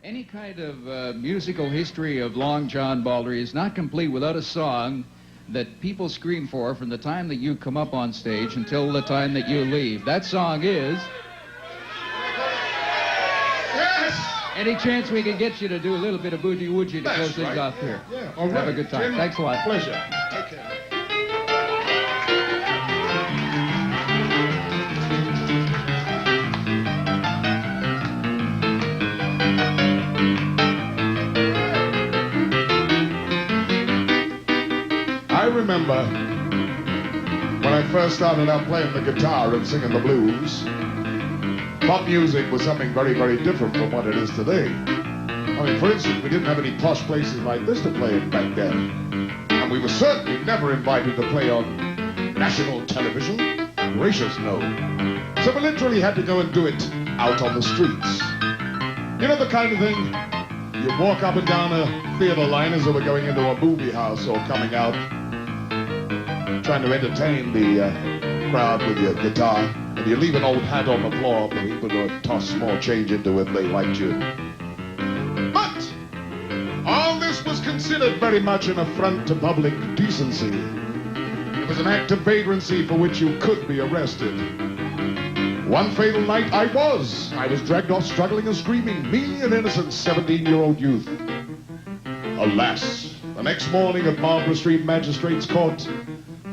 Any kind of musical history of Long John Baldry is not complete without a song that people scream for from the time that you come up on stage until the time that you leave. That song is... Yes! Any chance we can get you to do a little bit of Boogie-Woogie to close things off here? Yeah, all right. Have a good time. Jim, Thanks a lot. Pleasure. Okay. I remember when I first started out playing the guitar and singing the blues, pop music was something very, very different from what it is today. I mean, for instance, we didn't have any posh places like this to play in back then. And we were certainly never invited to play on national television. Gracious, no. So we literally had to go and do it out on the streets. You know the kind of thing? You walk up and down a theater line as though we're going into a movie house or coming out, trying to entertain the crowd with your guitar, and you leave an old hat on the floor for people to toss small change into if they liked you. But all this was considered very much an affront to public decency. It was an act of vagrancy for which you could be arrested. One fatal night I was dragged off struggling and screaming, me, an innocent 17-year-old youth. Alas, the next morning at Marlborough Street Magistrates Court,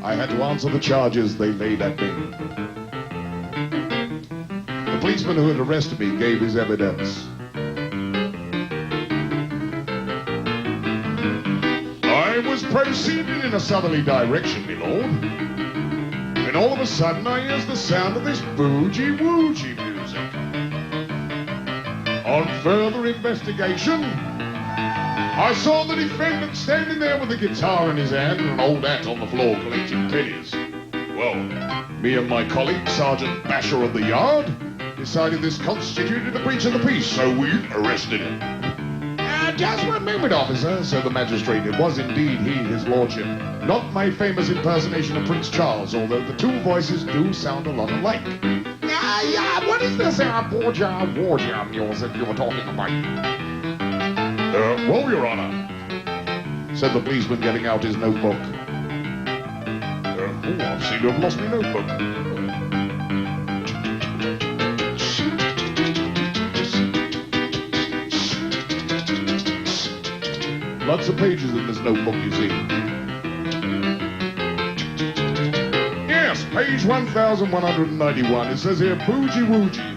I had to answer the charges they laid at me. The policeman who had arrested me gave his evidence. I was proceeding in a southerly direction, my lord, and all of a sudden I hears the sound of this Boogie-Woogie music. On further investigation, I saw the defendant standing there with a guitar in his hand and an old hat on the floor collecting pennies. Well, me and my colleague, Sergeant Basher of the Yard, decided this constituted a breach of the peace, so we arrested him. Just one moment, officer, said the magistrate. It was indeed he, his lordship. Not my famous impersonation of Prince Charles, although the two voices do sound a lot alike. Yeah, what is this Borgia Wargia music you were talking about? Well, Your Honor, said the policeman, getting out his notebook. I seem to have lost my notebook. Lots of pages in this notebook, you see. Yes, page 1191. It says here, Boogie-Woogie,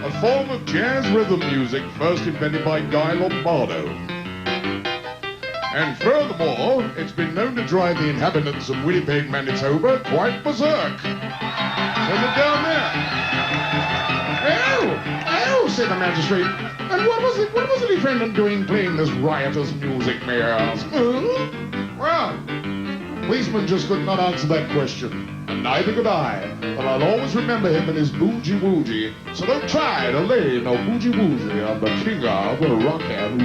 a form of jazz rhythm music first invented by Guy Lombardo. And furthermore, it's been known to drive the inhabitants of Winnipeg, Manitoba quite berserk. Send it down there. Oh, said the magistrate. And what was the defendant doing playing this riotous music, may I ask? Well, policeman just could not answer that question. And neither could I. But I'll always remember him and his Boogie-Woogie. So don't try to lay no Boogie-Woogie on the finger of a rock hand.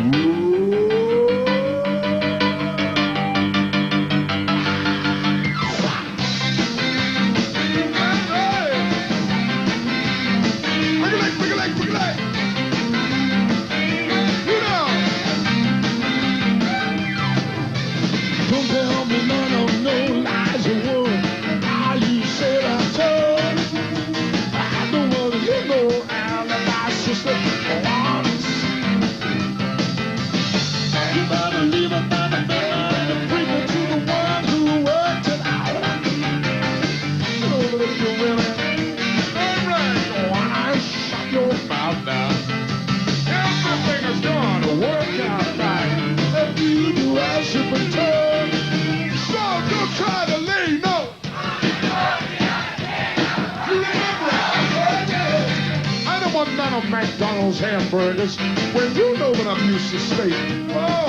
None of McDonald's hamburgers when you know what I'm used to state. Oh,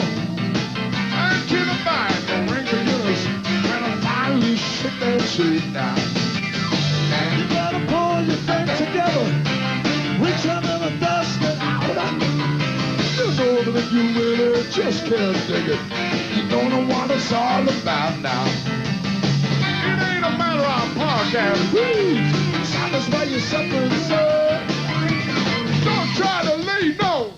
I can't abide no wrinkle hitters when I finally shake that shit down. And you gotta pull your thing together, reach under the dust and out. You know that you really just can't dig it. You don't know what it's all about now. It ain't a matter of podcast. Woo! Satisfy yourself and serve. Don't try to lay no.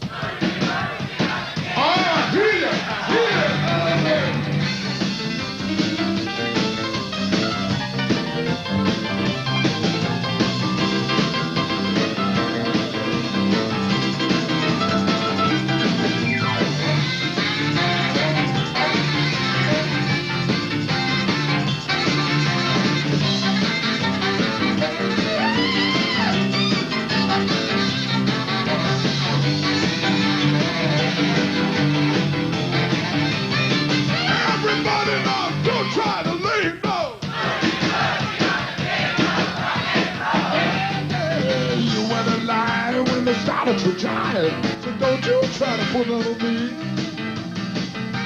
don't you try to put it on me.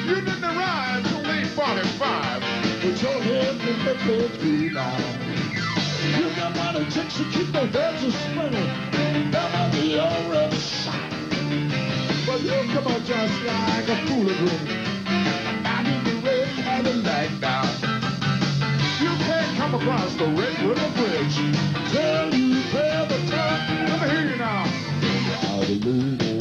You didn't arrive till late 45, but your head in the baby now. You got money chicks to keep their heads a spinning. That might be already shot. But you come on just like a foolery. I'm in the red Cadillac now. You can't come across the Red River Bridge till you pay the toll. Let me hear you now. Hallelujah.